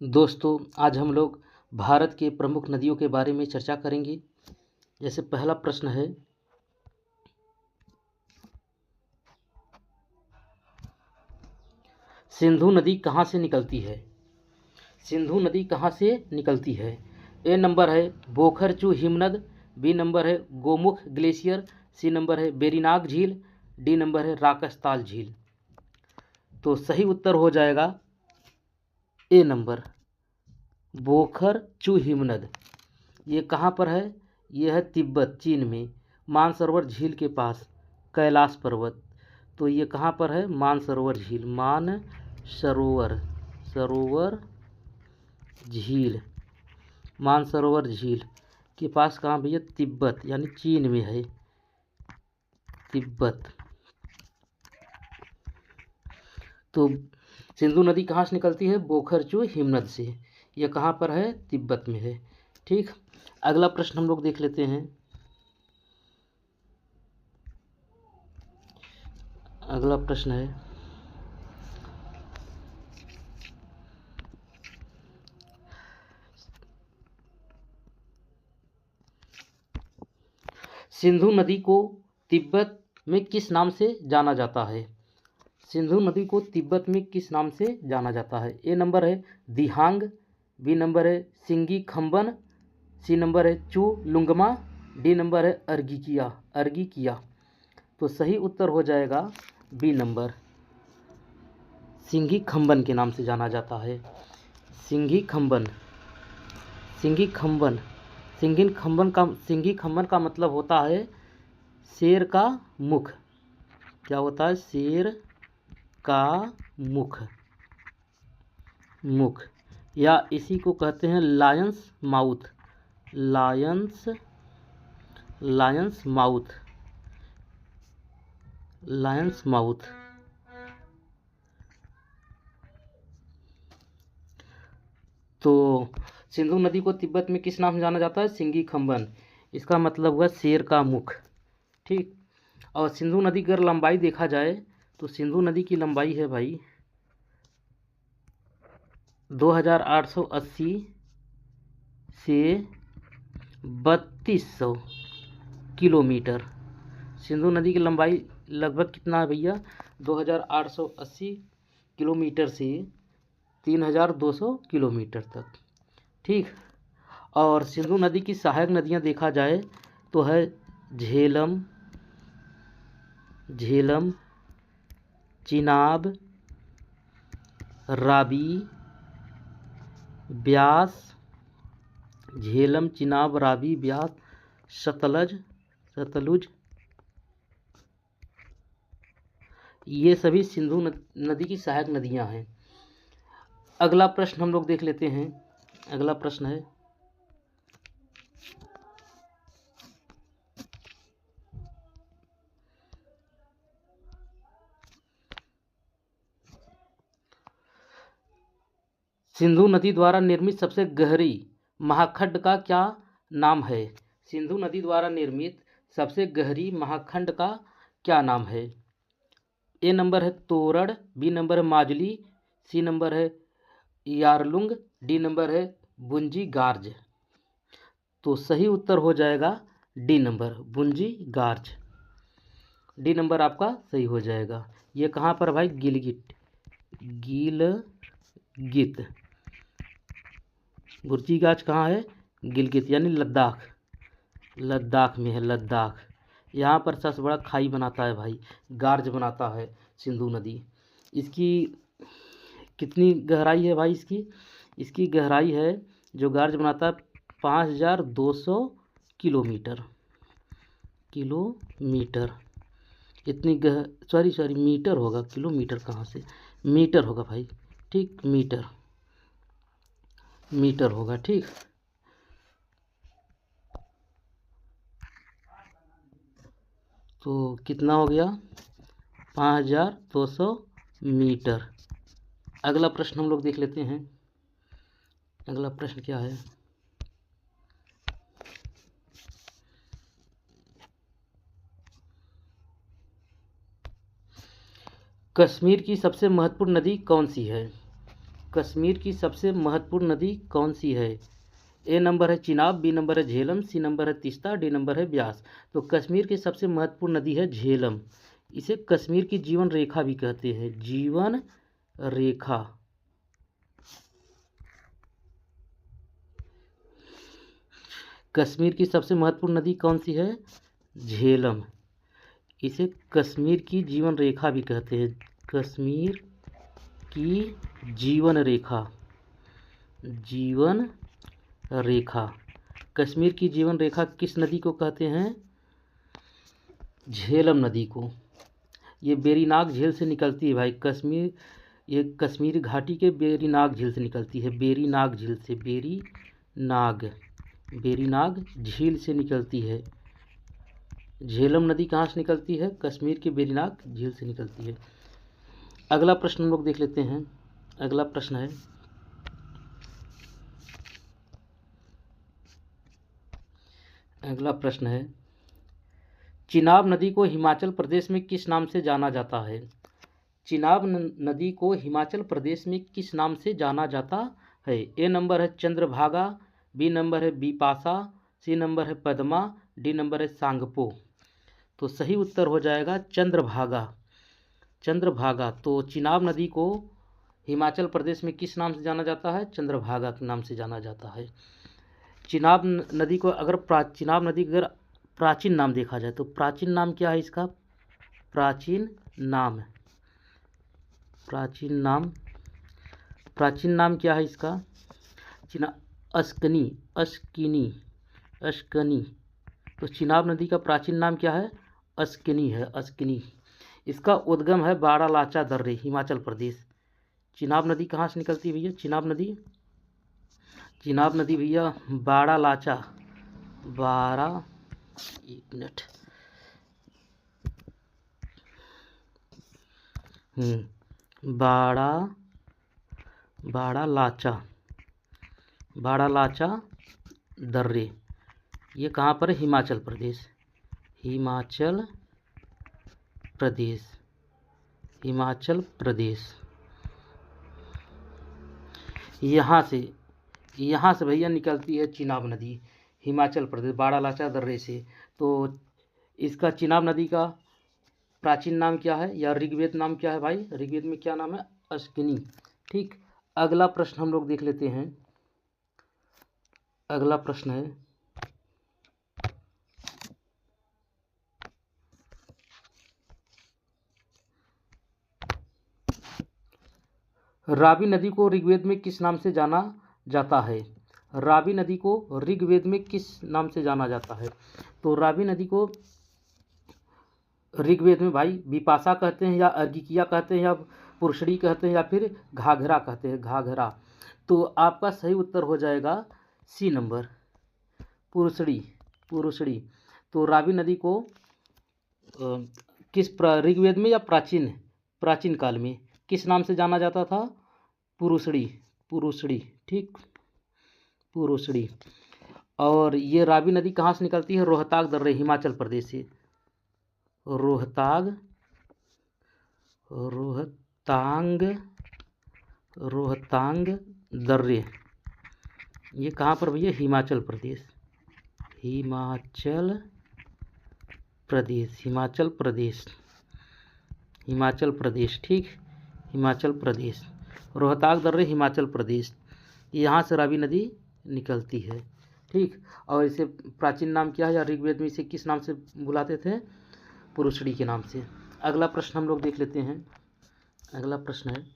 दोस्तों, आज हम लोग भारत के प्रमुख नदियों के बारे में चर्चा करेंगे। जैसे पहला प्रश्न है, सिंधु नदी कहाँ से निकलती है? सिंधु नदी कहाँ से निकलती है? ए नंबर है बोखरचू हिमनद, बी नंबर है गोमुख ग्लेशियर, सी नंबर है बेरीनाग झील, डी नंबर है राकसताल झील। तो सही उत्तर हो जाएगा ए नंबर बोखरचू हिमनद। ये कहाँ पर है? ये है तिब्बत चीन में, मानसरोवर झील के पास, कैलाश पर्वत। तो ये कहाँ पर है? मानसरोवर झील, सरोवर झील, मानसरोवर झील के पास कहाँ भैया? तिब्बत यानी चीन में है, तिब्बत। तो सिंधु नदी कहाँ से निकलती है? बोखरचू हिमनद से। यह कहाँ पर है? तिब्बत में है। ठीक, अगला प्रश्न हम लोग देख लेते हैं। अगला प्रश्न है, सिंधु नदी को तिब्बत में किस नाम से जाना जाता है? सिंधु नदी को तिब्बत में किस नाम से जाना जाता है? ए नंबर है दिहांग, बी नंबर है सिंगी खम्बन, सी नंबर है चू लुंगमा, डी नंबर है अर्गिकिया। तो सही उत्तर हो जाएगा बी नंबर, सिंगी खम्बन के नाम से जाना जाता है। सिंगी खम्बन, सिंगी खम्बन, सिंगी खम्बन का मतलब होता है शेर का मुख। क्या होता है? शेर का मुख, या इसी को कहते हैं लायंस माउथ, लायंस माउथ। तो सिंधु नदी को तिब्बत में किस नाम से जाना जाता है? सिंगी खम्बन। इसका मतलब हुआ शेर का मुख। ठीक, और सिंधु नदी की अगर लंबाई देखा जाए तो सिंधु नदी की लंबाई है भाई 2880 से 3200 किलोमीटर। सिंधु नदी की लंबाई लगभग कितना है भैया? 2880 किलोमीटर से 3200 किलोमीटर तक। ठीक, और सिंधु नदी की सहायक नदियां देखा जाए तो है झेलम, चिनाब, रावी, ब्यास, झेलम, चिनाब, रावी, ब्यास, सतलुज। ये सभी सिंधु नदी की सहायक नदियां हैं। अगला प्रश्न हम लोग देख लेते हैं। अगला प्रश्न है, सिंधु नदी द्वारा निर्मित सबसे गहरी महाखंड का क्या नाम है? सिंधु नदी द्वारा निर्मित सबसे गहरी महाखंड का क्या नाम है? ए नंबर है तोरड़, बी नंबर है माजुली, सी नंबर है यारलुंग, डी नंबर है बुंजी गार्ज। तो सही उत्तर हो जाएगा D number, Bunji gorge. D number आपका सही हो जाएगा। ये कहाँ पर भाई? गिलगित, बुर्जी गार्ज कहाँ है? गिलगित यानी लद्दाख में है, लद्दाख। यहाँ पर सबसे बड़ा खाई बनाता है भाई, गार्ज बनाता है सिंधु नदी। इसकी कितनी गहराई है भाई? इसकी गहराई है जो गार्ज बनाता है 5200 किलोमीटर। इतनी सॉरी मीटर होगा, किलोमीटर कहाँ से? मीटर होगा भाई। ठीक, मीटर होगा। ठीक, तो कितना हो गया? 5200 मीटर। अगला प्रश्न हम लोग देख लेते हैं। अगला प्रश्न क्या है? कश्मीर की सबसे महत्वपूर्ण नदी कौन सी है? कश्मीर की सबसे महत्वपूर्ण नदी कौन सी है? ए नंबर है चिनाब, बी नंबर है झेलम, सी नंबर है तीस्ता, डी नंबर है ब्यास। तो कश्मीर की सबसे महत्वपूर्ण नदी है झेलम। इसे कश्मीर की जीवन रेखा भी कहते हैं, जीवन रेखा। कश्मीर की सबसे महत्वपूर्ण नदी कौन सी है? झेलम। इसे कश्मीर की जीवन रेखा भी कहते हैं, कश्मीर की जीवन रेखा, जीवन रेखा। कश्मीर की जीवन रेखा किस नदी को कहते हैं? झेलम नदी को। ये बेरीनाग झील से निकलती है भाई, कश्मीर, ये कश्मीर घाटी के बेरीनाग झील से निकलती है, बेरीनाग झील से, बेरीनाग झील से निकलती है। झेलम नदी कहाँ से निकलती है? कश्मीर के बेरीनाग झील से निकलती है। अगला प्रश्न हम लोग देख लेते हैं। अगला प्रश्न है, चिनाब नदी को हिमाचल प्रदेश में किस नाम से जाना जाता है? चिनाब नदी को हिमाचल प्रदेश में किस नाम से जाना जाता है? ए नंबर है चंद्रभागा, बी नंबर है बिपाशा, सी नंबर है पद्मा, डी नंबर है सांगपो। तो सही उत्तर हो जाएगा चंद्रभागा, चंद्रभागा। तो चिनाब नदी को हिमाचल प्रदेश में किस नाम से जाना जाता है? चंद्रभागा के नाम से जाना जाता है। चिनाब नदी को अगर चिनाब नदी का अगर प्राचीन नाम देखा जाए तो प्राचीन नाम क्या है इसका? प्राचीन नाम क्या है इसका? अस्कनी, अस्कनी। तो चिनाब नदी का प्राचीन नाम क्या है? अस्कनी है, अस्कनी। इसका उद्गम है बारालाचा दर्रे, हिमाचल प्रदेश। चिनाब नदी कहाँ से निकलती है भैया? चिनाब नदी भैया बारालाचा, एक मिनट, बारालाचा दर्रे, ये कहाँ पर है? हिमाचल प्रदेश, हिमाचल प्रदेश। यहाँ से भैया निकलती है चिनाब नदी, हिमाचल प्रदेश, बारालाचा दर्रे से। तो इसका चिनाब नदी का प्राचीन नाम क्या है या ऋग्वेद नाम क्या है भाई? ऋग्वेद में क्या नाम है? अस्कनी। ठीक। अगला प्रश्न हम लोग देख लेते हैं। अगला प्रश्न है, रावी नदी को ऋग्वेद में किस नाम से जाना जाता है? रावी नदी को ऋग्वेद में किस नाम से जाना जाता है? तो रावी नदी को ऋग्वेद में भाई विपाशा कहते हैं, या अर्गिकिया कहते हैं, या पुरुषड़ी कहते हैं, या फिर घाघरा कहते हैं, घाघरा। तो आपका सही उत्तर हो जाएगा सी नंबर, पुरुषड़ी। तो रावी नदी को किस ऋग्वेद में या प्राचीन काल में किस नाम से जाना जाता था? पुरुषड़ी। ठीक, पुरुषड़ी। और ये रावी नदी कहाँ से निकलती है? रोहतांग दर्रे, हिमाचल प्रदेश से। रोहतांग दर्रे, ये कहाँ पर भैया? हिमाचल प्रदेश, ठीक, हिमाचल प्रदेश। रोहतांग दर्रे, हिमाचल प्रदेश, यहाँ से रावी नदी निकलती है। ठीक। और इसे प्राचीन नाम क्या है या ऋग्वेद में इसे किस नाम से बुलाते थे? पुरुषड़ी के नाम से। अगला प्रश्न हम लोग देख लेते हैं। अगला प्रश्न है,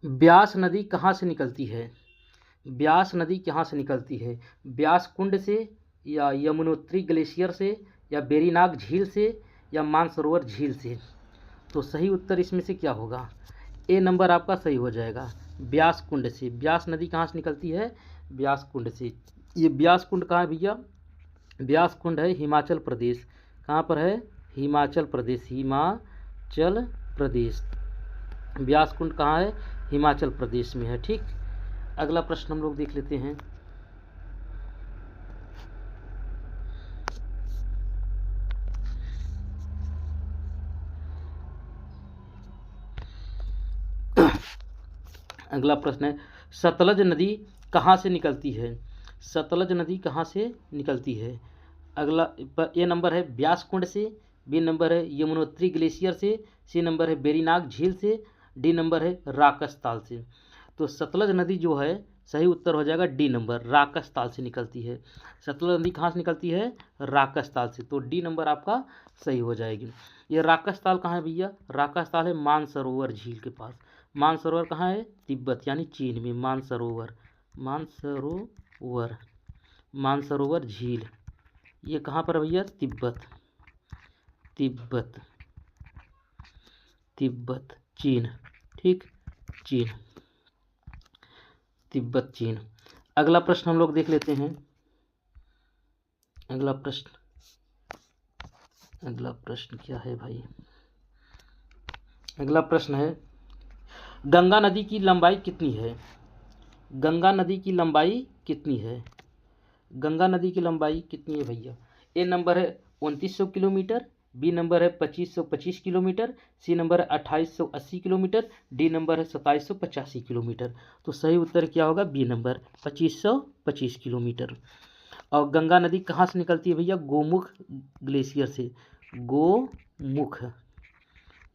ब्यास नदी कहाँ से निकलती है? ब्यास नदी कहाँ से निकलती है? ब्यास कुंड से, या यमुनोत्री ग्लेशियर से, या बेरीनाग झील से, या मानसरोवर झील से। तो सही उत्तर इसमें से क्या होगा? ए नंबर आपका सही हो जाएगा, ब्यास कुंड से। ब्यास नदी कहाँ से निकलती है? ब्यास कुंड से। ये ब्यास कुंड कहाँ है भैया? ब्यास कुंड है हिमाचल प्रदेश। कहाँ पर है? हिमाचल प्रदेश, ब्यास कुंड कहाँ है? हिमाचल प्रदेश में है। ठीक। अगला प्रश्न हम लोग देख लेते हैं। अगला प्रश्न है, सतलज नदी कहाँ से निकलती है? सतलज नदी कहाँ से निकलती है? अगला ए नंबर है ब्यास कुंड से, बी नंबर है यमुनोत्री ग्लेशियर से, सी नंबर है वेरीनाग झील से, डी नंबर है राकस ताल से। तो सतलज नदी जो है सही उत्तर हो जाएगा डी नंबर, राकस ताल से निकलती है। सतलज नदी कहाँ से निकलती है? राकस ताल से। तो डी नंबर आपका सही हो जाएगी। ये राकस ताल कहाँ है भैया? राकस ताल है मानसरोवर झील के पास। मानसरोवर कहाँ है? तिब्बत यानी चीन में। मानसरोवर झील ये कहाँ पर भैया? तिब्बत चीन। ठीक, चीन, तिब्बत चीन। अगला प्रश्न हम लोग देख लेते हैं। अगला प्रश्न क्या है भाई? अगला प्रश्न है, गंगा नदी की लंबाई कितनी है? गंगा नदी की लंबाई कितनी है? गंगा नदी की लंबाई कितनी है भैया? ए नंबर है 2900 किलोमीटर, बी नंबर है 2525 किलोमीटर, सी नंबर है 2880 किलोमीटर, डी नंबर है 2785 किलोमीटर। तो सही उत्तर क्या होगा? B number 2525 kilometre. और गंगा नदी कहाँ से निकलती है भैया? गोमुख ग्लेशियर से।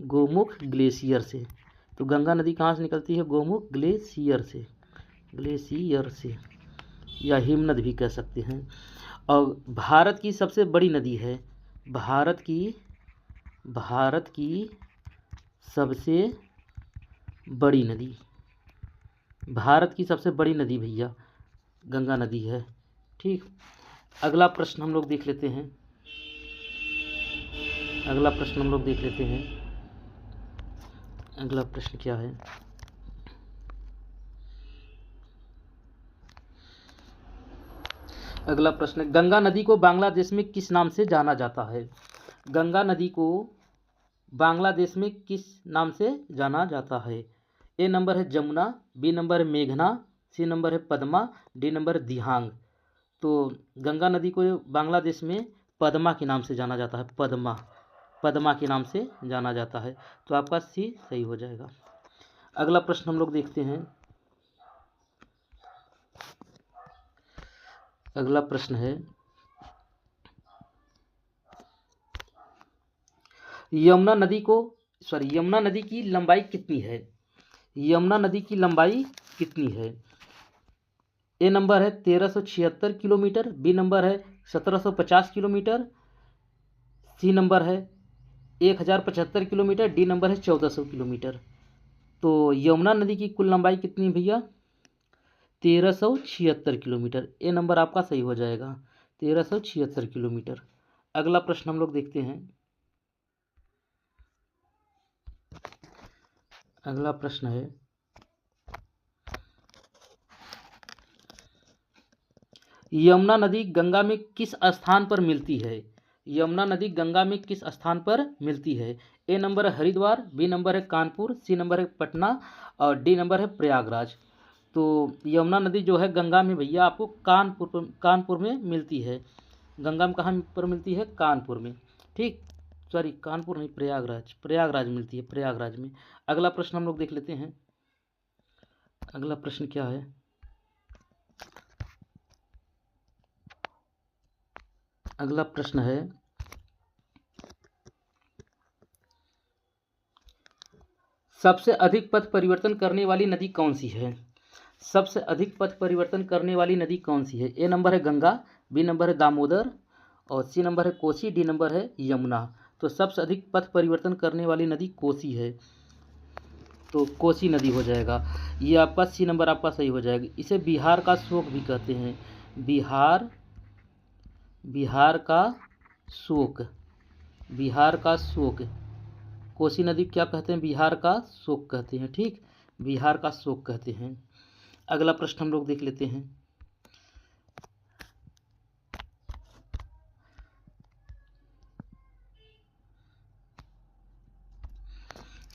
गोमुख ग्लेशियर से। तो गंगा नदी कहाँ से निकलती है? गोमुख ग्लेशियर से या हिमनद भी कह सकते हैं। और भारत की सबसे बड़ी नदी है, भारत की सबसे बड़ी नदी भैया गंगा नदी है। ठीक, अगला प्रश्न हम लोग देख लेते हैं। अगला प्रश्न क्या है? अगला प्रश्न, गंगा नदी को बांग्लादेश में किस नाम से जाना जाता है? गंगा नदी को बांग्लादेश में किस नाम से जाना जाता है? ए नंबर है जमुना, बी नंबर है मेघना, सी नंबर है पद्मा, डी नंबर है दिहांग। तो गंगा नदी को बांग्लादेश में पद्मा के नाम से जाना जाता है। पद्मा के नाम से जाना जाता है। तो आपका सी सही हो जाएगा। अगला प्रश्न हम लोग देखते हैं। अगला प्रश्न है, यमुना नदी की लंबाई कितनी है? यमुना नदी की लंबाई कितनी है? ए नंबर है 1376 किलोमीटर, बी नंबर है 1750 किलोमीटर, सी नंबर है 1075 किलोमीटर, डी नंबर है 1400 किलोमीटर। तो यमुना नदी की कुल लंबाई कितनी है भैया? 1376 किलोमीटर। ए नंबर आपका सही हो जाएगा, 1376 किलोमीटर। अगला प्रश्न हम लोग देखते हैं। अगला प्रश्न है, यमुना नदी गंगा में किस स्थान पर मिलती है? यमुना नदी गंगा में किस स्थान पर मिलती है? ए नंबर है हरिद्वार, बी नंबर है कानपुर, सी नंबर है पटना और डी नंबर है प्रयागराज। तो यमुना नदी जो है गंगा में भैया आपको कानपुर में मिलती है। गंगा में कहाँ पर मिलती है? कानपुर में। ठीक, सॉरी कानपुर नहीं, प्रयागराज मिलती है, प्रयागराज में। अगला प्रश्न हम लोग देख लेते हैं। अगला प्रश्न क्या है? अगला प्रश्न है, सबसे अधिक पथ परिवर्तन करने वाली नदी कौन सी है? सबसे अधिक पथ परिवर्तन करने वाली नदी कौन सी है? ए नंबर है गंगा, बी नंबर है दामोदर और सी नंबर है कोसी, डी नंबर है यमुना। तो सबसे अधिक पथ परिवर्तन करने वाली नदी कोसी है। तो कोसी नदी हो जाएगा। ये आपका सी नंबर आपका सही हो जाएगा। इसे बिहार का शोक भी कहते हैं। बिहार का शोक कोसी नदी क्या कहते हैं? बिहार का शोक कहते हैं। ठीक, बिहार का शोक कहते हैं। अगला प्रश्न हम लोग देख लेते हैं।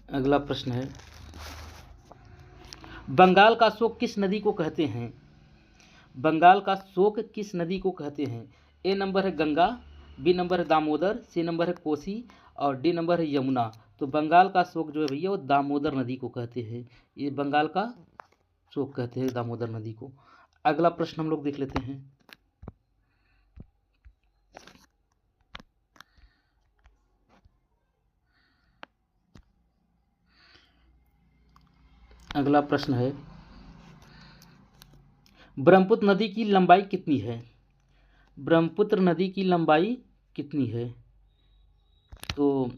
अगला प्रश्न है, बंगाल का शोक किस नदी को कहते हैं? बंगाल का शोक किस नदी को कहते हैं? ए नंबर है गंगा, बी नंबर है दामोदर, सी नंबर है कोसी और डी नंबर है यमुना। तो बंगाल का शोक जो है भैया वो दामोदर नदी को कहते हैं। ये बंगाल का शोक कहते हैं दामोदर नदी को। अगला प्रश्न हम लोग देख लेते हैं। अगला प्रश्न है, ब्रह्मपुत्र नदी की लंबाई कितनी है? ब्रह्मपुत्र नदी की लंबाई कितनी है? तो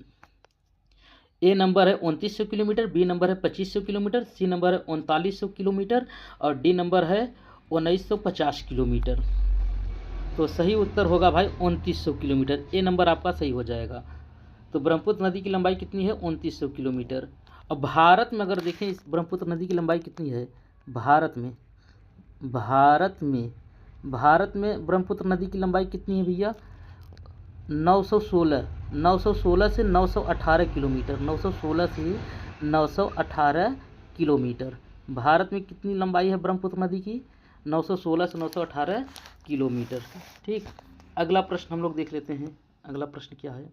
ए नंबर है 2900 किलोमीटर, बी नंबर है 2500 किलोमीटर, सी नंबर है 3900 किलोमीटर और डी नंबर है 1950 किलोमीटर। तो सही उत्तर होगा भाई 2900 किलोमीटर। ए नंबर आपका सही हो जाएगा। तो ब्रह्मपुत्र नदी की लंबाई कितनी है? 2900 किलोमीटर। अब भारत में अगर देखें इस ब्रह्मपुत्र नदी की लंबाई कितनी है भारत में, भारत में ब्रह्मपुत्र नदी की लंबाई कितनी है भैया? 916 से 918 किलोमीटर, 916 से 918 किलोमीटर। भारत में कितनी लंबाई है ब्रह्मपुत्र नदी की? 916 से 918 किलोमीटर। ठीक, अगला प्रश्न हम लोग देख लेते हैं। अगला प्रश्न क्या है?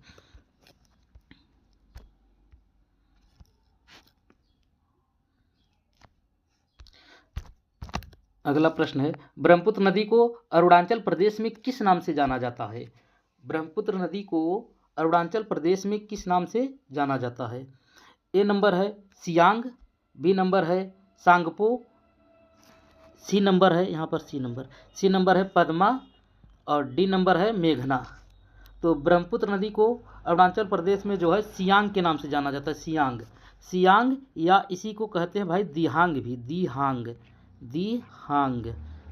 अगला प्रश्न है, ब्रह्मपुत्र नदी को अरुणाचल प्रदेश में किस नाम से जाना जाता है? ब्रह्मपुत्र नदी को अरुणाचल प्रदेश में किस नाम से जाना जाता है? ए नंबर है सियांग, बी नंबर है सांगपो, सी नंबर है यहाँ पर सी नंबर है पद्मा और डी नंबर है मेघना। तो ब्रह्मपुत्र नदी को अरुणाचल प्रदेश में जो है सियांग के नाम से जाना जाता है। सियांग या इसी को कहते हैं भाई दिहांग भी, दिहांग।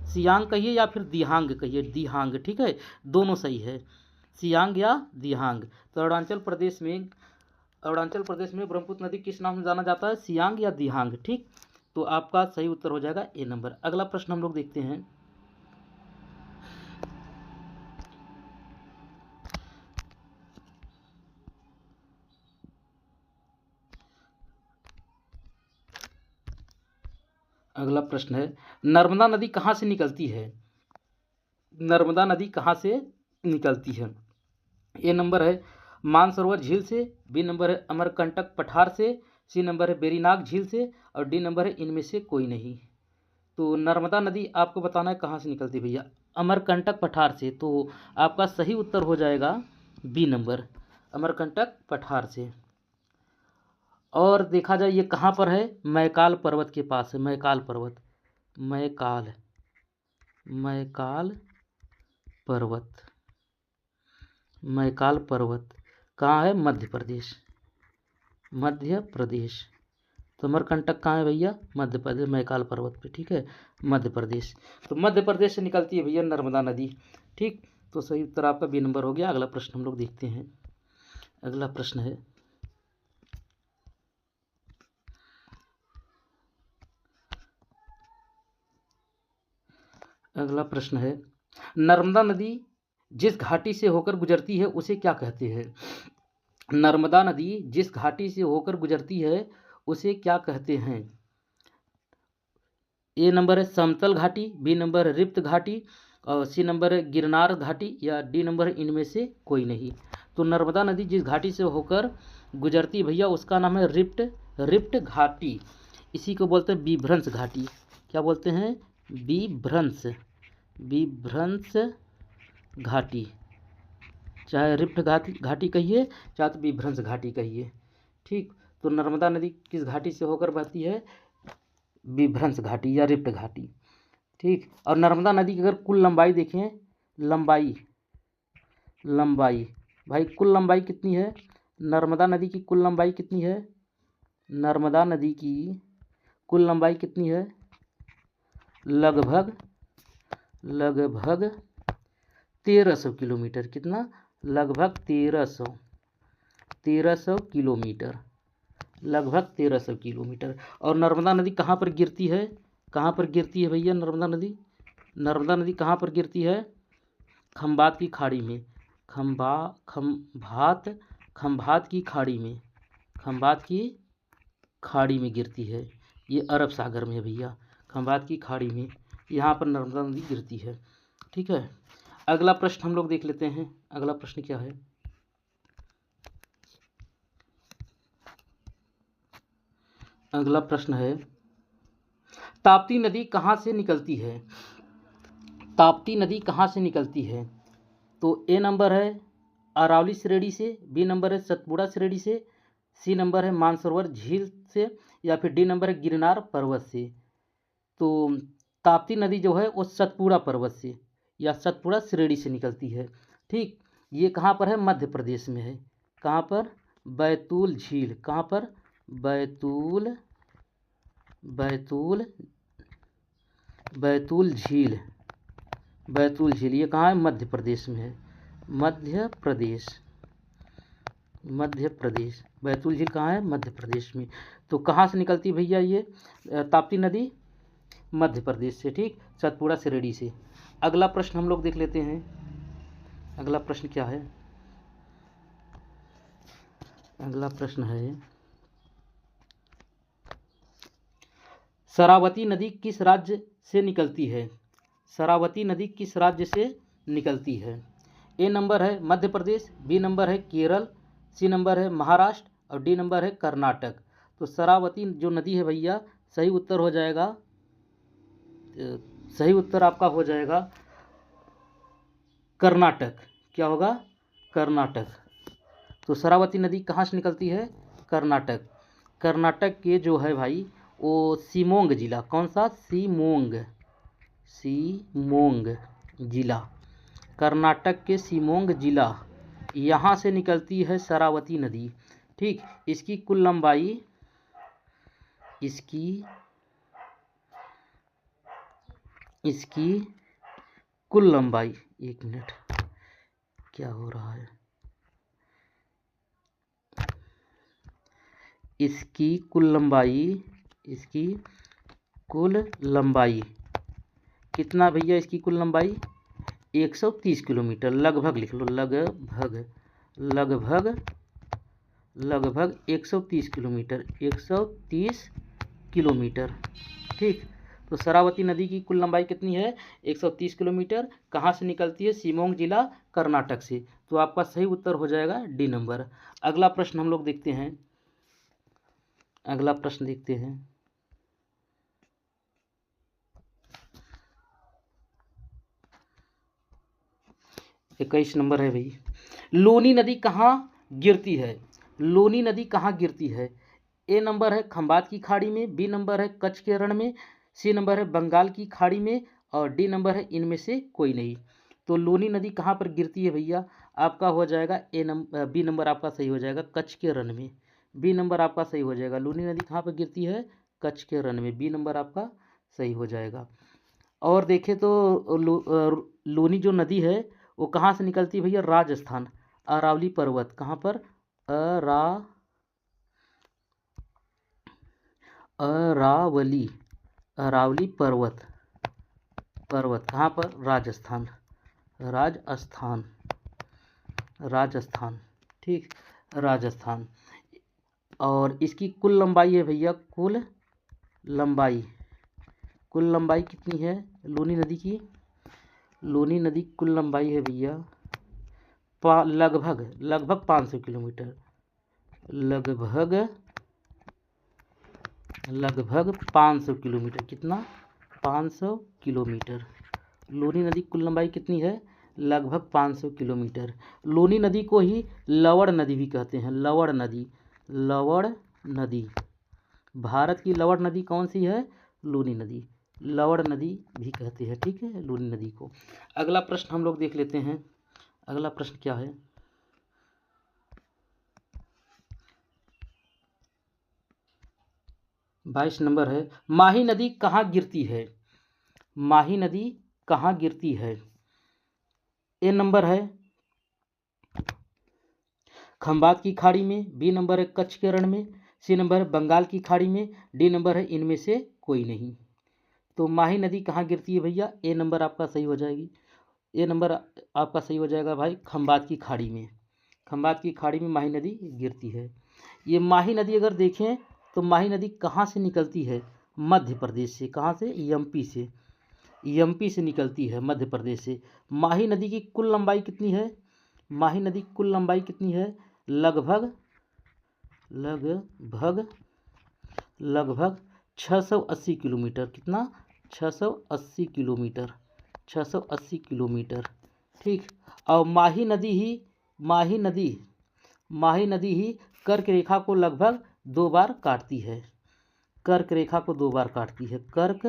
सियांग कहिए या फिर दिहांग कहिए, दिहांग, ठीक है, दोनों सही है, सियांग या दिहांग। तो अरुणाचल प्रदेश में ब्रह्मपुत्र नदी किस नाम से जाना जाता है? सियांग या दिहांग। ठीक, तो आपका सही उत्तर हो जाएगा ए नंबर। अगला प्रश्न हम लोग देखते हैं। अगला प्रश्न है, नर्मदा नदी कहाँ से निकलती है? नर्मदा नदी कहाँ से निकलती है? ए नंबर है मानसरोवर झील से, बी नंबर है अमरकंटक पठार से, सी नंबर है बेरीनाग झील से और डी नंबर है इनमें से कोई नहीं। तो नर्मदा नदी आपको बताना है कहाँ से निकलती है भैया? अमरकंटक पठार से। तो आपका सही उत्तर हो जाएगा बी नंबर, अमरकंटक पठार से। और देखा जाए ये कहाँ पर है? मैकाल पर्वत के पास है, मैकाल पर्वत, मैकाल पर्वत, मैकाल पर्वत कहाँ है? मध्य प्रदेश। तो अमरकंटक कहाँ है भैया? मध्य प्रदेश, मैकाल पर्वत पे, ठीक है, मध्य प्रदेश। तो मध्य प्रदेश से निकलती है भैया नर्मदा नदी। ठीक, तो सही उत्तर आपका बी नंबर हो गया। अगला प्रश्न हम लोग देखते हैं। अगला प्रश्न है, नर्मदा नदी जिस घाटी से होकर गुजरती है उसे क्या कहते हैं? नर्मदा नदी जिस घाटी से होकर गुजरती है उसे क्या कहते हैं? ए नंबर है समतल घाटी, बी नंबर है रिफ्त घाटी और सी नंबर है गिरनार घाटी या डी नंबर है इनमें से कोई नहीं। तो नर्मदा नदी जिस घाटी से होकर गुजरती है भैया उसका नाम है रिफ्ट घाटी। इसी को बोलते हैं बिभ्रंश घाटी। क्या बोलते हैं? बिभ्रंश घाटी। चाहे रिफ्ट घाटी कहिए, चाहे तो बिभ्रंश घाटी कहिए। ठीक, तो नर्मदा नदी किस घाटी से होकर बहती है? बिभ्रंश घाटी या रिफ्ट घाटी। ठीक, और नर्मदा नदी की अगर कुल लंबाई देखें, लंबाई भाई कुल लंबाई कितनी है? नर्मदा नदी की कुल लंबाई कितनी है? नर्मदा नदी की कुल लंबाई कितनी है? लगभग 1300 किलोमीटर। कितना? लगभग 1300 किलोमीटर, लगभग 1300 किलोमीटर। और नर्मदा नदी कहाँ पर गिरती है? कहाँ पर गिरती है भैया नर्मदा नदी? नर्मदा नदी कहाँ पर गिरती है? खंभात की खाड़ी में, खंभात की खाड़ी में गिरती है। ये अरब सागर में है भैया, खंभात की खाड़ी में, यहाँ पर नर्मदा नदी गिरती है। ठीक है, अगला प्रश्न हम लोग देख लेते हैं। अगला प्रश्न क्या है? अगला प्रश्न है, ताप्ती नदी कहाँ से निकलती है? ताप्ती नदी कहाँ से निकलती है? तो ए नंबर है अरावली श्रेणी से, बी नंबर है सतपुड़ा श्रेणी से, सी नंबर है मानसरोवर झील से, या फिर डी नंबर है गिरनार पर्वत से। तो ताप्ती नदी जो है वो सतपुड़ा पर्वत से या सतपुड़ा श्रेणी से निकलती है। ठीक, ये कहाँ पर है? मध्य प्रदेश में है। कहाँ पर? बैतूल झील। कहाँ पर? बैतूल बैतूल बैतूल झील। बैतूल झील ये कहाँ है? मध्य प्रदेश में है। मध्य प्रदेश बैतूल झील कहाँ है? मध्य प्रदेश में। तो कहाँ से निकलती है भैया ये ताप्ती नदी? मध्य प्रदेश से। ठीक, सतपुड़ा श्रेणी से। अगला प्रश्न हम लोग देख लेते हैं। अगला प्रश्न क्या है? अगला प्रश्न है शरावती नदी किस राज्य से निकलती है? शरावती नदी किस राज्य से निकलती है? ए नंबर है मध्य प्रदेश, बी नंबर है केरल, सी नंबर है महाराष्ट्र और डी नंबर है कर्नाटक। तो शरावती जो नदी है भैया, सही उत्तर हो जाएगा, सही उत्तर आपका हो जाएगा कर्नाटक। क्या होगा? कर्नाटक। तो शरावती नदी कहाँ से निकलती है? कर्नाटक। कर्नाटक के जो है भाई वो शिमोंग जिला। कौन सा? शिमोंग जिला। कर्नाटक के शिमोंग जिला, यहाँ से निकलती है शरावती नदी। ठीक, इसकी कुल लंबाई एक मिनट, क्या हो रहा है? इसकी कुल लंबाई कितना भैया? इसकी कुल लंबाई 130 किलोमीटर लगभग। लिख लो, लगभग 130 किलोमीटर। ठीक, तो शरावती नदी की कुल लंबाई कितनी है? 130 किलोमीटर। कहाँ से निकलती है? शिमोंग जिला, कर्नाटक से। तो आपका सही उत्तर हो जाएगा डी नंबर। अगला प्रश्न हम लोग देखते हैं। 21 नंबर है भाई। लोनी नदी कहाँ गिरती है? ए नंबर है खंबात की खाड़ी में, बी नंबर है कच्छ के रण में, सी नंबर है बंगाल की खाड़ी में और डी नंबर है इनमें से कोई नहीं। तो लोनी नदी कहाँ पर गिरती है भैया? आपका हो जाएगा बी नंबर आपका सही हो जाएगा, कच्छ के रण में। बी नंबर आपका सही हो जाएगा। लोनी नदी कहाँ पर गिरती है? कच्छ के रण में। बी नंबर आपका सही हो जाएगा। और देखें तो लोनी जो नदी है वो कहाँ से निकलती है भैया? राजस्थान, अरावली पर्वत। कहाँ पर? अरावली पर्वत। कहाँ पर? राजस्थान। ठीक, राजस्थान। और इसकी कुल लंबाई है भैया, कुल लंबाई कितनी है लोनी नदी की? लोनी नदी कुल लंबाई है भैया लगभग 500 किलोमीटर। लगभग 500 किलोमीटर। कितना? 500 किलोमीटर। लोनी नदी कुल लंबाई कितनी है? लगभग 500 किलोमीटर। लोनी नदी को ही लवण नदी भी कहते हैं। लवण नदी। भारत की लवण नदी कौन सी है? लोनी नदी। लवण नदी भी कहते हैं। ठीक है, लोनी नदी को। अगला प्रश्न हम लोग देख लेते हैं। अगला प्रश्न क्या है? 22 नंबर है। माही नदी कहाँ गिरती है? ए नंबर है खंबात की खाड़ी में, बी नंबर है कच्छ के रण में, सी नंबर है बंगाल की खाड़ी में, डी नंबर है इनमें से कोई नहीं। तो माही नदी कहाँ गिरती है भैया? ए नंबर आपका सही हो जाएगी। ए नंबर आपका सही हो जाएगा भाई, खंबात की खाड़ी में। खंबात की खाड़ी में माही नदी गिरती है। ये माही नदी अगर देखें तो माही नदी कहाँ से निकलती है? मध्य प्रदेश से। कहाँ से? एमपी से निकलती है, मध्य प्रदेश से। माही नदी की कुल लंबाई कितनी है? लगभग 680 किलोमीटर। कितना? 680 किलोमीटर, 680 किलोमीटर। ठीक। और माही नदी ही कर्क रेखा को लगभग 2 बार काटती है। कर्क रेखा को 2 बार काटती है। कर्क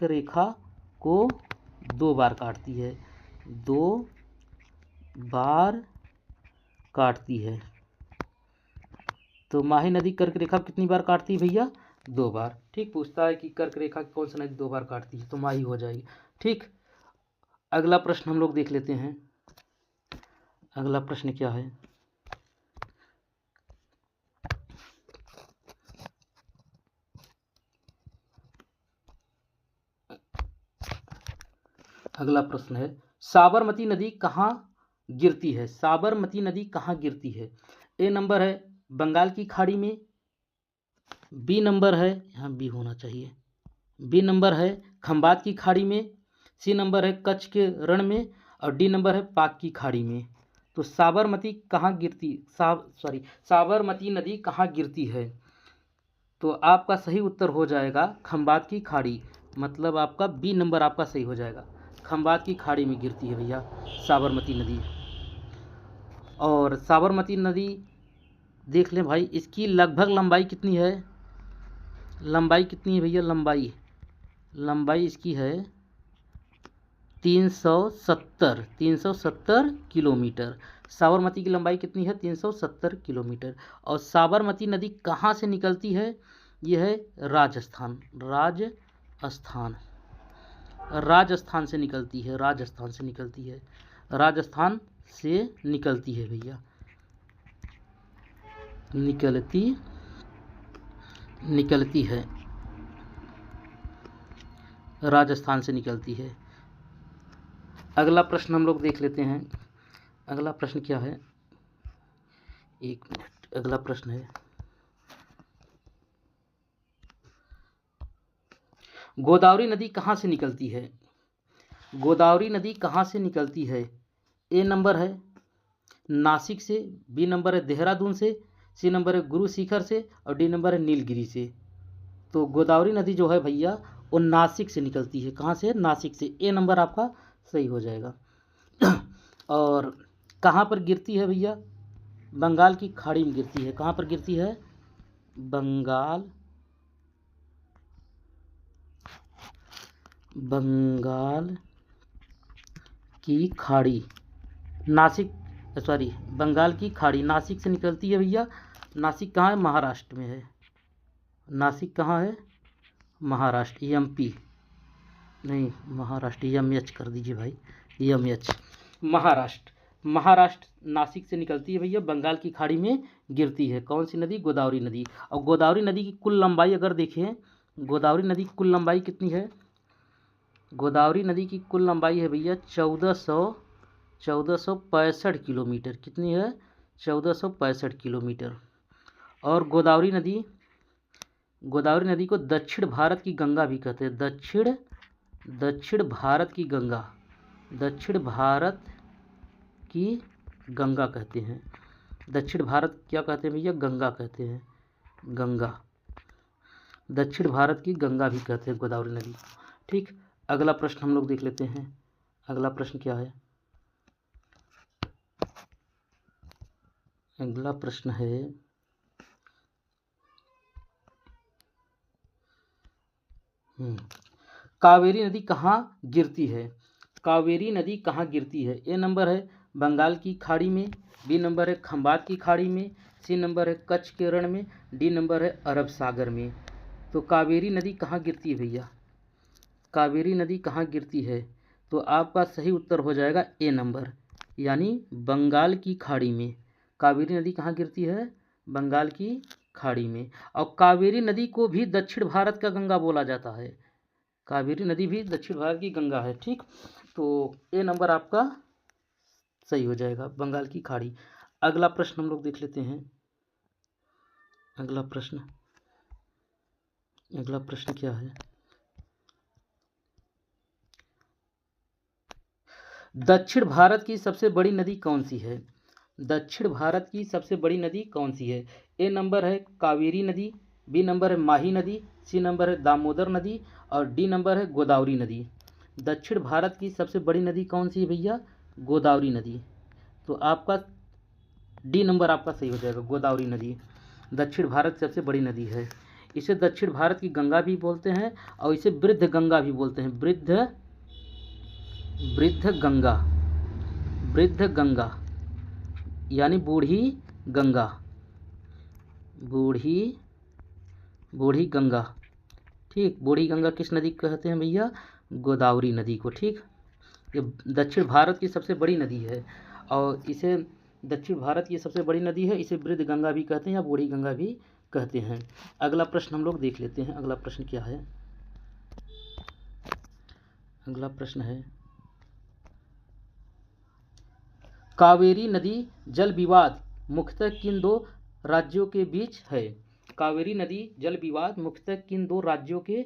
रेखा को 2 बार काटती है। 2 बार काटती है। तो माही नदी कर्क रेखा कितनी बार काटती है भैया? 2 बार। ठीक। पूछता है कि कर्क रेखा कौन सी नदी 2 बार काटती है, तो माही हो जाएगी। ठीक। अगला प्रश्न हम लोग देख लेते हैं। अगला प्रश्न क्या है? अगला प्रश्न है, साबरमती नदी कहाँ गिरती है? साबरमती नदी कहाँ गिरती है? ए नंबर है बंगाल की खाड़ी में, बी नंबर है, यहाँ बी होना चाहिए, बी नंबर है खंबात की खाड़ी में, सी नंबर है कच्छ के रण में, और डी नंबर है पाक की खाड़ी में। तो साबरमती नदी कहाँ गिरती है? तो आपका सही उत्तर हो जाएगा खंबात की खाड़ी, मतलब आपका बी नंबर आपका सही हो जाएगा। खंबात की खाड़ी में गिरती है भैया साबरमती नदी। और साबरमती नदी देख लें भाई, इसकी लगभग लंबाई कितनी है? लंबाई कितनी है भैया? लंबाई इसकी है 370 किलोमीटर। साबरमती की लंबाई कितनी है? 370 किलोमीटर। और साबरमती नदी कहाँ से निकलती है? यह है राजस्थान से निकलती है। राजस्थान से निकलती है भैया, निकलती है, राजस्थान से निकलती है। अगला प्रश्न हम लोग देख लेते हैं। अगला प्रश्न क्या है? एक मिनट। अगला प्रश्न है, गोदावरी नदी कहाँ से निकलती है? गोदावरी नदी कहाँ से निकलती है? ए नंबर है नासिक से, बी नंबर है देहरादून से, सी नंबर है गुरु शिखर से, और डी नंबर है नीलगिरी से। तो गोदावरी नदी जो है भैया वो नासिक से निकलती है। कहाँ से? नासिक से। ए नंबर आपका सही हो जाएगा। और कहाँ पर गिरती है भैया? बंगाल की खाड़ी में गिरती है। कहाँ पर गिरती है? बंगाल की खाड़ी, बंगाल की खाड़ी नासिक से निकलती है भैया। नासिक कहाँ है? महाराष्ट्र में है। नासिक कहाँ है? महाराष्ट्र, एमपी नहीं, महाराष्ट्र, एमएच कर दीजिए भाई, एमएच, महाराष्ट्र नासिक से निकलती है भैया, बंगाल की खाड़ी में गिरती है। कौन सी नदी? गोदावरी नदी। और गोदावरी नदी की कुल लंबाई अगर देखें, गोदावरी नदी की कुल लंबाई कितनी है? गोदावरी नदी की कुल लंबाई है भैया 1465 किलोमीटर। कितनी है? 1465 किलोमीटर। और गोदावरी नदी को दक्षिण भारत की गंगा भी कहते हैं। दक्षिण भारत की गंगा कहते हैं। दक्षिण भारत क्या कहते हैं भैया? गंगा कहते हैं। गंगा, दक्षिण भारत की गंगा भी कहते हैं गोदावरी नदी। ठीक। अगला प्रश्न हम लोग देख लेते हैं। अगला प्रश्न क्या है? अगला प्रश्न है, कावेरी नदी कहाँ गिरती है? कावेरी नदी कहाँ गिरती है? ए नंबर है बंगाल की खाड़ी में, बी नंबर है खंबात की खाड़ी में, सी नंबर है कच्छ के रण में, डी नंबर है अरब सागर में। तो कावेरी नदी कहाँ गिरती है भैया? कावेरी नदी कहाँ गिरती है? तो आपका सही उत्तर हो जाएगा ए नंबर, यानी बंगाल की खाड़ी में। कावेरी नदी कहाँ गिरती है? बंगाल की खाड़ी में। और कावेरी नदी को भी दक्षिण भारत का गंगा बोला जाता है। कावेरी नदी भी दक्षिण भारत की गंगा है। ठीक। तो ए नंबर आपका सही हो जाएगा, बंगाल की खाड़ी। अगला प्रश्न हम लोग देख लेते हैं। अगला प्रश्न क्या है? दक्षिण भारत की सबसे बड़ी नदी कौन सी है? दक्षिण भारत की सबसे बड़ी नदी कौन सी है? ए नंबर है कावेरी नदी, बी नंबर है माही नदी, सी नंबर है दामोदर नदी और डी नंबर है गोदावरी नदी। दक्षिण भारत की सबसे बड़ी नदी कौन सी है भैया? गोदावरी नदी। तो आपका डी नंबर आपका सही हो जाएगा, गोदावरी नदी दक्षिण भारत की सबसे बड़ी नदी है। इसे दक्षिण भारत की गंगा भी बोलते हैं और इसे वृद्ध गंगा भी बोलते हैं। वृद्ध गंगा यानी बूढ़ी गंगा, बूढ़ी गंगा। ठीक, बूढ़ी गंगा किस नदी को कहते हैं भैया? गोदावरी नदी को। ठीक, ये दक्षिण भारत की सबसे बड़ी नदी है और इसे दक्षिण भारत की सबसे बड़ी नदी है, इसे वृद्ध गंगा भी कहते हैं या बूढ़ी गंगा भी कहते हैं। अगला प्रश्न हम लोग देख लेते हैं। अगला प्रश्न क्या है? अगला प्रश्न है, कावेरी नदी जल विवाद मुख्यतः किन दो राज्यों के बीच है? कावेरी नदी जल विवाद मुख्यतः किन दो राज्यों के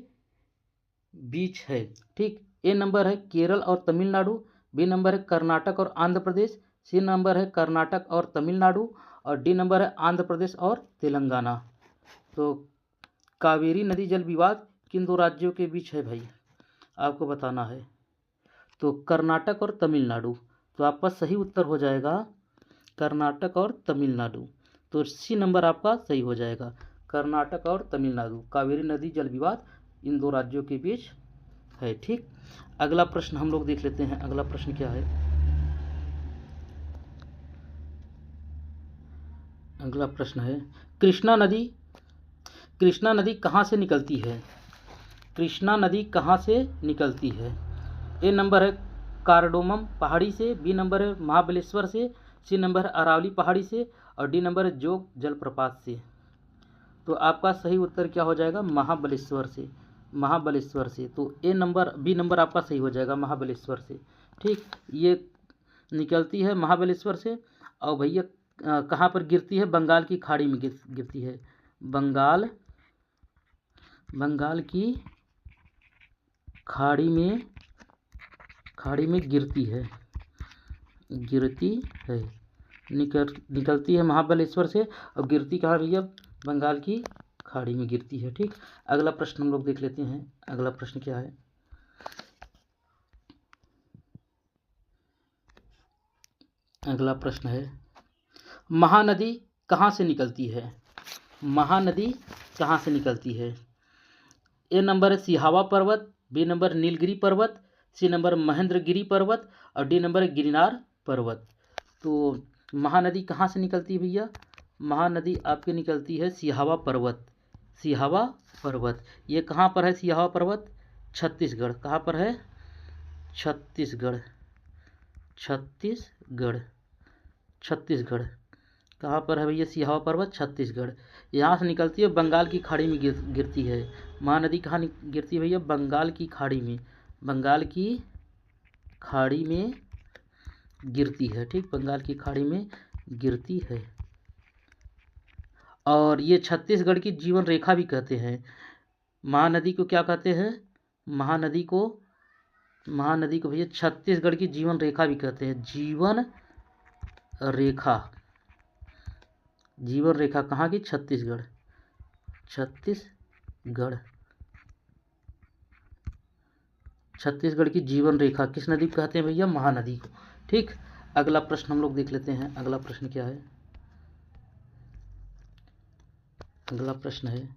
बीच है? ठीक, ए नंबर है केरल और तमिलनाडु, बी नंबर है कर्नाटक और आंध्र प्रदेश, सी नंबर है कर्नाटक और तमिलनाडु और डी नंबर है आंध्र प्रदेश और तेलंगाना। तो कावेरी नदी जल विवाद किन दो राज्यों के बीच है भाई? आपको बताना है। तो कर्नाटक और तमिलनाडु। तो आपका सही उत्तर हो जाएगा कर्नाटक और तमिलनाडु। तो सी नंबर आपका सही हो जाएगा, कर्नाटक और तमिलनाडु। कावेरी नदी जल विवाद इन दो राज्यों के बीच है। ठीक, अगला प्रश्न हम लोग देख लेते हैं। अगला प्रश्न क्या है? अगला प्रश्न है, कृष्णा नदी कहाँ से निकलती है? कृष्णा नदी कहाँ से निकलती है? ए नंबर है कार्डोमम पहाड़ी से, बी नंबर है महाबलेश्वर से, सी नंबर है अरावली पहाड़ी से और डी नंबर है जोग जलप्रपात से। तो आपका सही उत्तर क्या हो जाएगा? महाबलेश्वर से। तो बी नंबर आपका सही हो जाएगा, महाबलेश्वर से। ठीक, ये निकलती है महाबलेश्वर से और भैया कहाँ पर गिरती है? बंगाल की खाड़ी में गिरती है। बंगाल की खाड़ी में गिरती है। निकलती है महाबलेश्वर से और गिरती कहाँ भैया? बंगाल की खाड़ी में गिरती है। ठीक, अगला प्रश्न हम लोग देख लेते हैं। अगला प्रश्न क्या है? अगला प्रश्न है, महानदी कहाँ से निकलती है? महानदी कहाँ से निकलती है? ए नंबर है सिहावा पर्वत, बी नंबर नीलगिरी पर्वत, सी नंबर महेंद्रगिरी पर्वत और डी नंबर गिरनार पर्वत। तो महानदी कहाँ से निकलती है भैया? महानदी आपकी निकलती है सिहावा पर्वत। ये कहाँ पर है सिहावा पर्वत? छत्तीसगढ़। कहाँ पर है? छत्तीसगढ़। कहाँ पर है भैया सिहावा पर्वत? छत्तीसगढ़। यहाँ से निकलती है, बंगाल की खाड़ी में गिरती है। महानदी कहाँ गिरती है भैया? बंगाल की खाड़ी में गिरती है। ठीक, बंगाल की खाड़ी में गिरती है और ये छत्तीसगढ़ की जीवन रेखा भी कहते हैं। महानदी को क्या कहते हैं? महानदी को भैया छत्तीसगढ़ की जीवन रेखा भी कहते हैं। जीवन रेखा कहाँ की? छत्तीसगढ़। छत्तीसगढ़ की जीवन रेखा किस नदी को कहते हैं भैया? महानदी को। ठीक, अगला प्रश्न हम लोग देख लेते हैं। अगला प्रश्न क्या है? अगला प्रश्न है,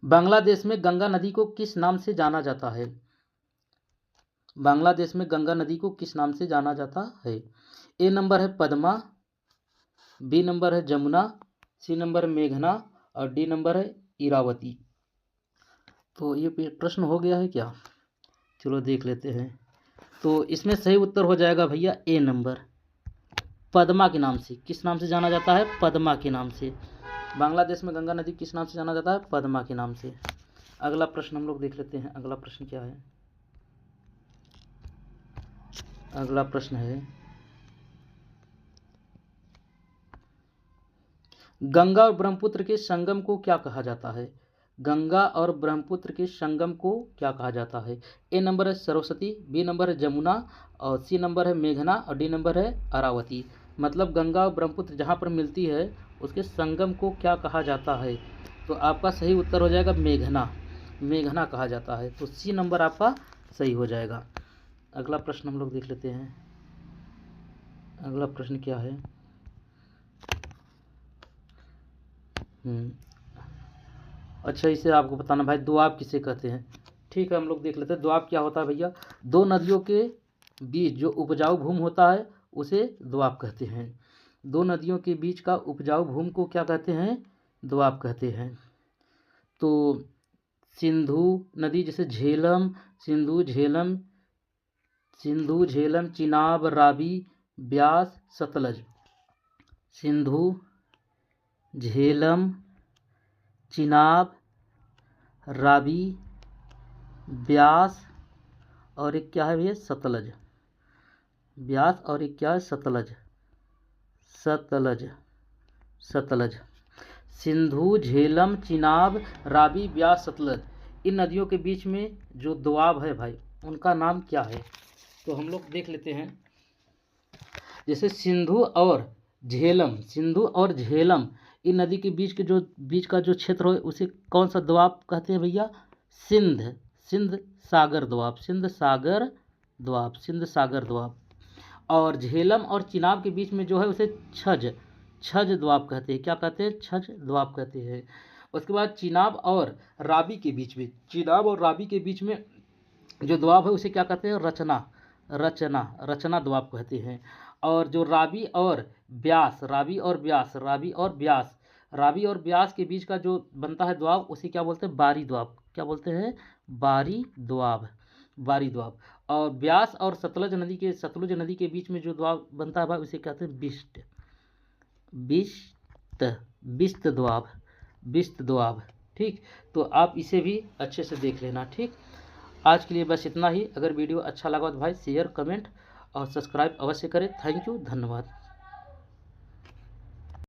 बांग्लादेश में गंगा नदी को किस नाम से जाना जाता है? बांग्लादेश में गंगा नदी को किस नाम से जाना जाता है? ए नंबर है पद्मा, बी नंबर है जमुना, सी नंबर है मेघना और डी नंबर है इरावती। तो ये प्रश्न हो गया है क्या? चलो देख लेते हैं। तो इसमें सही उत्तर हो जाएगा भैया ए नंबर, पद्मा के नाम से। किस नाम से जाना जाता है? पद्मा के नाम से। बांग्लादेश में गंगा नदी किस नाम से जाना जाता है? पद्मा के नाम से। अगला प्रश्न हम लोग देख लेते हैं। अगला प्रश्न क्या है? अगला प्रश्न है, गंगा और ब्रह्मपुत्र के संगम को क्या कहा जाता है? गंगा और ब्रह्मपुत्र के संगम को क्या कहा जाता है? ए नंबर है सरस्वती, बी नंबर है जमुना और सी नंबर है मेघना और डी नंबर है अरावती। मतलब गंगा और ब्रह्मपुत्र जहाँ पर मिलती है उसके संगम को क्या कहा जाता है? तो आपका सही उत्तर हो जाएगा मेघना। मेघना कहा जाता है। तो सी नंबर आपका सही हो जाएगा। अगला प्रश्न हम लोग देख लेते हैं। अगला प्रश्न क्या है? अच्छा, इसे आपको बताना भाई, दोआब किसे कहते हैं? ठीक है, हम लोग देख लेते हैं दोआब क्या होता है भैया। दो नदियों के बीच जो उपजाऊ भूमि होता है उसे दोआब कहते हैं। दो नदियों के बीच का उपजाऊ भूमि को क्या कहते हैं? दोआब कहते हैं। तो सिंधु नदी, जैसे झेलम, सिंधु झेलम चिनाब रावी ब्यास सतलज। सिंधु झेलम चिनाब रावी ब्यास और एक क्या है भैया? सतलज। ब्यास और एक क्या है? सतलज। सतलज। सिंधु झेलम चिनाब रावी ब्यास सतलज, इन नदियों के बीच में जो दोआब है भाई उनका नाम क्या है? तो हम लोग देख लेते हैं। जैसे सिंधु और झेलम इन नदी के बीच का जो क्षेत्र है उसे कौन सा दोआब कहते हैं भैया? सिंध सागर दोआब। और झेलम और चिनाब के बीच में जो है उसे छज दोआब कहते हैं। क्या कहते हैं? छज दोआब कहते हैं। उसके बाद चिनाब और रावी के बीच में जो दोआब है उसे क्या कहते हैं? रचना दोआब कहते हैं। और जो रावी और ब्यास के बीच का जो बनता है दोआब उसे क्या बोलते हैं? बारी दोआब। क्या बोलते हैं? बारी दोआब। और ब्यास और सतलुज नदी के बीच में जो दोआब बनता है भाई उसे कहते हैं बिस्त दोआब। ठीक, तो आप इसे भी अच्छे से देख लेना। ठीक, आज के लिए बस इतना ही। अगर वीडियो अच्छा लगा तो भाई शेयर, कमेंट और सब्सक्राइब अवश्य करें। थैंक यू, धन्यवाद।